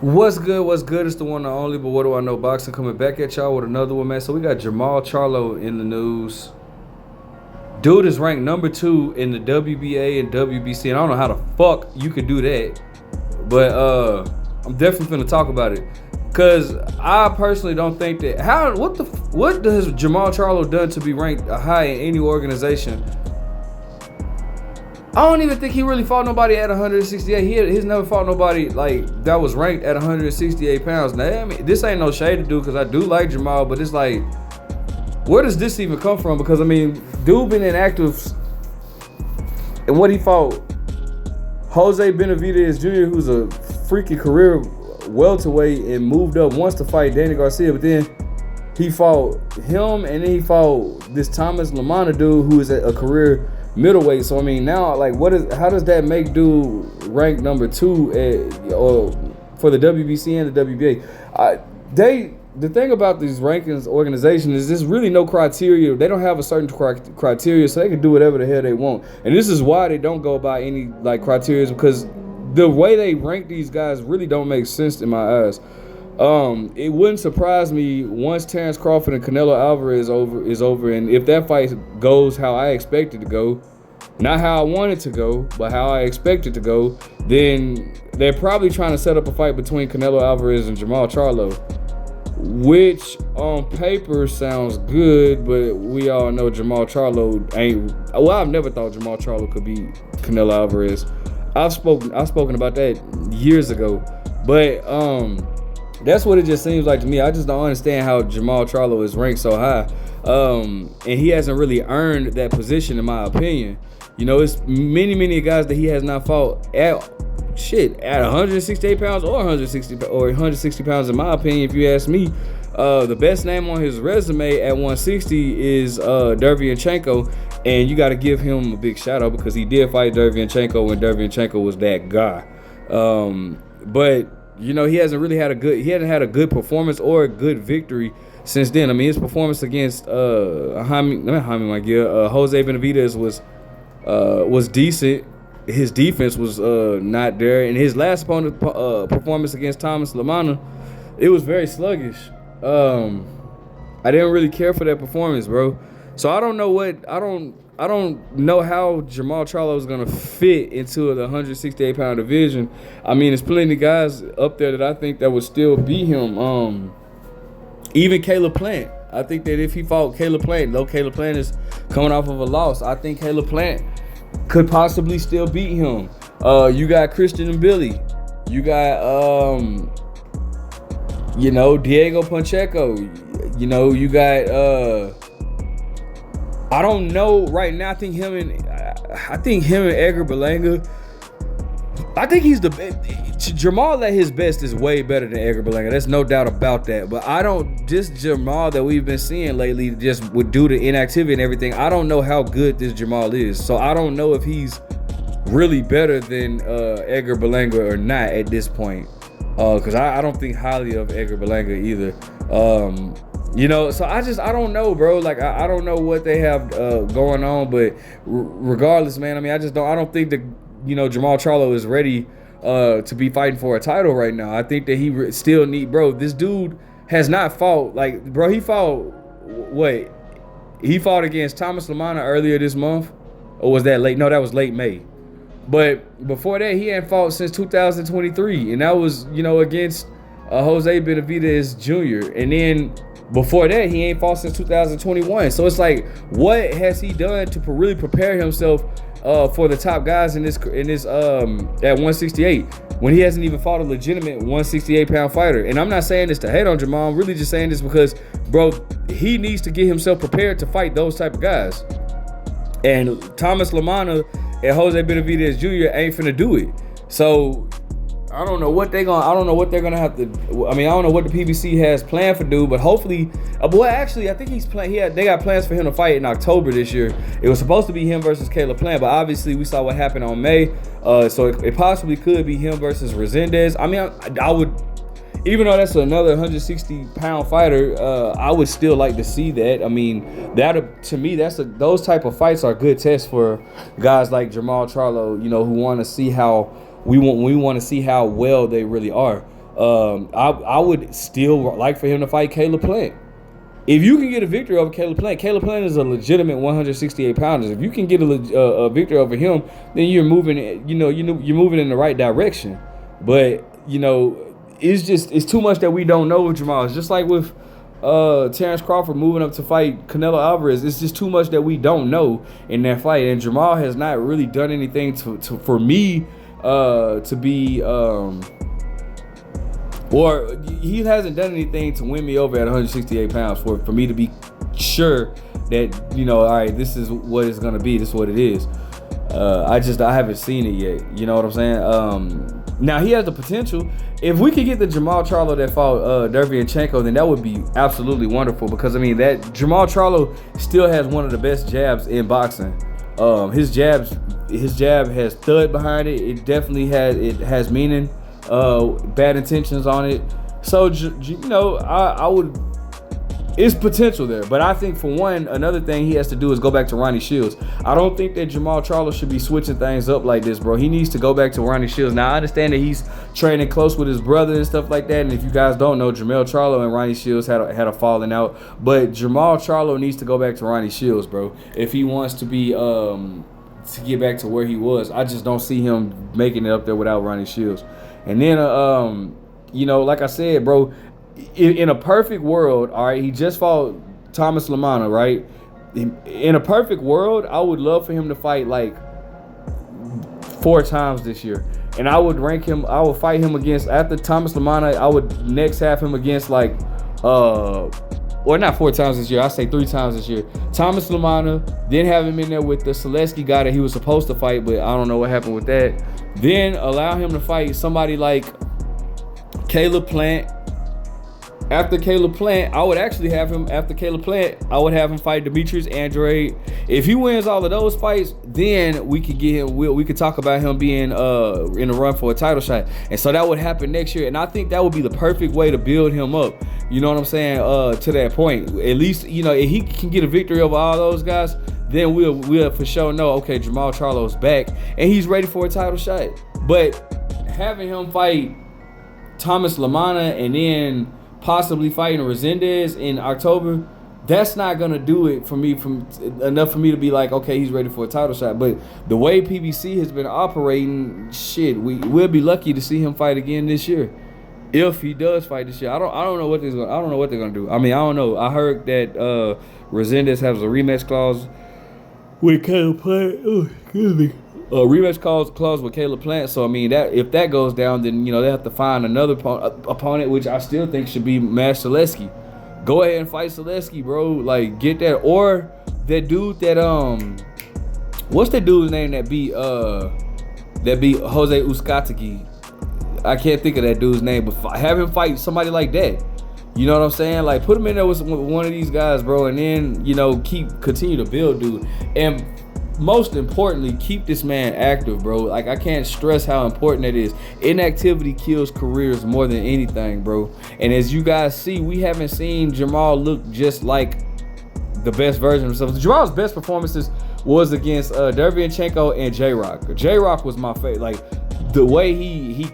What's good? What's good? It's the one and only, but what do I know? Boxing coming back at y'all with another one, man. So we got Jermall Charlo in the news. Dude is ranked number 2 in the WBA and WBC, and I don't know how the fuck you could do that. But I'm definitely finna talk about it. Cause I personally don't think that what does Jermall Charlo done to be ranked high in any organization? I don't even think he really fought nobody at 168. He's never fought nobody like that was ranked at 168 pounds. Now, I mean, this ain't no shade to do because I do like Jermall, but it's like, where does this even come from? Because I mean, dude been inactive, and what he fought Jose Benavidez Jr., who's a freaky career welterweight, and moved up once to fight Danny Garcia, but then he fought him, and then he fought this Thomas Lamana dude who is a career middleweight. So I mean, now like, how does that make dude rank number 2 for the WBC and the WBA? The thing about these rankings organizations is there's really no criteria. They don't have a certain criteria, so they can do whatever the hell they want. And this is why they don't go by any like criteria, because the way they rank these guys really don't make sense in my eyes. It wouldn't surprise me once Terrence Crawford and Canelo Alvarez is over, and if that fight goes how I expect it to go, not how I want it to go, but how I expect it to go, then they're probably trying to set up a fight between Canelo Alvarez and Jermall Charlo, which on paper sounds good, but we all know Jermall Charlo ain't. Well, I've never thought Jermall Charlo could beat Canelo Alvarez. I've spoken about that years ago, but that's what it just seems like to me. I just don't understand how Jermall Charlo is ranked so high. And he hasn't really earned that position, in my opinion. You know, it's many guys that he has not fought at 168 pounds or 160 pounds, in my opinion, if you ask me. The best name on his resume at 160 is Derevyanchenko, and you got to give him a big shout out because he did fight Derevyanchenko when Derevyanchenko was that guy. But you know, he hasn't had a good performance or a good victory since then. I mean, his performance against Jose Benavidez was decent. His defense was not there, and his last opponent performance against Thomas Lamana, it was very sluggish. I didn't really care for that performance, bro. So I don't know how Jermall Charlo is gonna fit into the 168 pound division. I mean, there's plenty of guys up there that I think that would still beat him. Even Caleb Plant. I think that if he fought Caleb Plant, though Caleb Plant is coming off of a loss, I think Caleb Plant could possibly still beat him. You got Christian and Billy. You got Diego Pacheco. You got I don't know right now. I think him and Edgar Berlanga. I think he's the best. Jermall at his best is way better than Edgar Berlanga. There's no doubt about that. But this Jermall that we've been seeing lately, just with due to inactivity and everything, I don't know how good this Jermall is. So I don't know if he's really better than Edgar Berlanga or not at this point. Because I don't think highly of Edgar Berlanga either. So I don't know, bro. Like, I don't know what they have going on, but regardless, man, I mean, I don't think that, Jermall Charlo is ready to be fighting for a title right now. I think that he still bro, this dude has not fought, like, bro, he fought against Thomas Lamana earlier this month, or was that late? No, that was late May. But before that, he hadn't fought since 2023, and that was, against Jose Benavidez Jr., and then before that, he ain't fought since 2021. So it's like, what has he done to really prepare himself for the top guys in this at 168 when he hasn't even fought a legitimate 168 pound fighter? And I'm not saying this to hate on Jermall. I'm really just saying this because, bro, he needs to get himself prepared to fight those type of guys. And Thomas Lamana and Jose Benavidez Jr. ain't finna do it. So I don't know what they're gonna have to. I mean, I don't know what the PBC has planned for dude, but hopefully, I think he's playing. They got plans for him to fight in October this year. It was supposed to be him versus Caleb Plant, but obviously we saw what happened on May. So it possibly could be him versus Resendez. I mean, I would, even though that's another 160 pound fighter, I would still like to see that. I mean, to me, those type of fights are good tests for guys like Jermall Charlo, who want to see how. We want to see how well they really are. I would still like for him to fight Caleb Plant. If you can get a victory over Caleb Plant is a legitimate 168 pounders. If you can get a victory over him, then you're moving. You're moving in the right direction. But it's too much that we don't know with Jermall. It's just like with Terrence Crawford moving up to fight Canelo Alvarez. It's just too much that we don't know in that fight. And Jermall has not really done anything for me to be. Or he hasn't done anything to win me over at 168 pounds for me to be sure that, all right, this is what it's going to be. This is what it is. I haven't seen it yet. You know what I'm saying? Now, he has the potential. If we could get the Jermall Charlo that fought Derevyanchenko, then that would be absolutely wonderful. Because, that Jermall Charlo still has one of the best jabs in boxing. His jab has thud behind it. It definitely has meaning. Bad intentions on it. So, I would. It's potential there, but I think for one, another thing he has to do is go back to Ronnie Shields. I don't think that Jermall Charlo should be switching things up like this, bro. He needs to go back to Ronnie Shields. Now, I understand that he's training close with his brother and stuff like that, and if you guys don't know, Jermall Charlo and Ronnie Shields had a falling out, but Jermall Charlo needs to go back to Ronnie Shields, bro, if he wants to be to get back to where he was. I just don't see him making it up there without Ronnie Shields. And then, like I said, bro, in a perfect world, all right, he just fought Thomas Lamana, right? In a perfect world, I would love for him to fight like 4 times this year. And I would rank him, I would fight him against, after Thomas Lamana, I would next have him against like, or not 4 times this year, I say 3 times this year. Thomas Lamana, then have him in there with the Selesky guy that he was supposed to fight, but I don't know what happened with that. Then allow him to fight somebody like Caleb Plant. After Caleb Plant, I would actually have him, after Caleb Plant, I would have him fight Demetrius Andrade. If he wins all of those fights, then we could get him, we could talk about him being in the run for a title shot. And so that would happen next year. And I think that would be the perfect way to build him up. You know what I'm saying? To that point. At least, if he can get a victory over all those guys, then we'll for sure know, okay, Jermall Charlo's back and he's ready for a title shot. But having him fight Thomas Lamana and then possibly fighting Resendez in October, that's not gonna do it for me enough for me to be like, okay, he's ready for a title shot. But the way PBC has been operating, shit, we'll be lucky to see him fight again this year. If he does fight this year, I don't know what they're gonna do. I don't know. I heard that Resendez has a rematch clause with Caleb Plant. Oh, excuse me. A rematch clause with Caleb Plant. So that if that goes down, then they have to find another opponent, which I still think should be Mash Selesky. Go ahead and fight Selesky, bro. Like, get that, or that dude that what's that dude's name that beat Jose Uzcategui? I can't think of that dude's name, but have him fight somebody like that. You know what I'm saying? Like, put him in there with one of these guys, bro, and then continue to build, dude. And most importantly, keep this man active, bro. Like, I can't stress how important that is. Inactivity kills careers more than anything, bro. And as you guys see, we haven't seen Jermall look just like the best version of himself. Jermall's best performances was against Derevyanchenko and J-Rock. J-Rock was my favorite. Like, the way he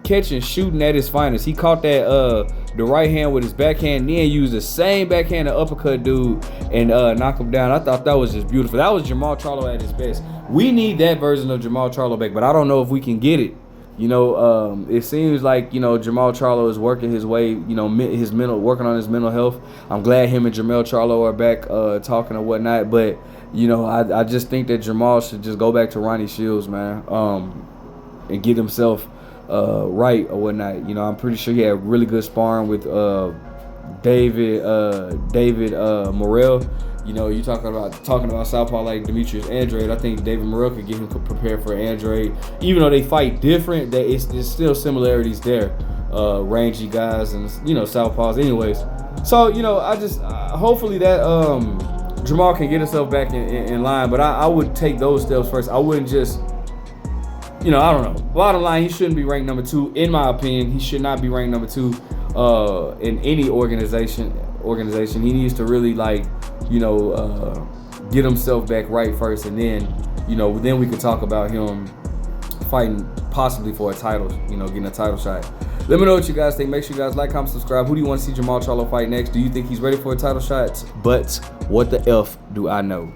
catching, shooting at his finest. He caught that the right hand with his backhand, then used the same backhand to uppercut dude and knock him down. I thought that was just beautiful. That was Jermall Charlo at his best. We need that version of Jermall Charlo back, but I don't know if we can get it. It seems like Jermall Charlo is working his way. Working on his mental health. I'm glad him and Jermall Charlo are back talking or whatnot. But I just think that Jermall should just go back to Ronnie Shields, man, and get himself right or whatnot. I'm pretty sure he had really good sparring with David Morrell. You talking about southpaw like Demetrius Andrade. I think David Morrell could get him prepared for Andrade. Even though they fight different, there's still similarities there. Rangy guys and southpaws. Anyways, so I just hopefully that Jermall can get himself back in line. But I would take those steps first. I wouldn't just. I don't know. Bottom line, he shouldn't be ranked number 2. In my opinion, he should not be ranked number 2 in any organization. He needs to really get himself back right first, and then we could talk about him fighting possibly for a title. Getting a title shot. Let me know what you guys think. Make sure you guys like, comment, subscribe. Who do you want to see Jermall Charlo fight next? Do you think he's ready for a title shot? But what the F do I know?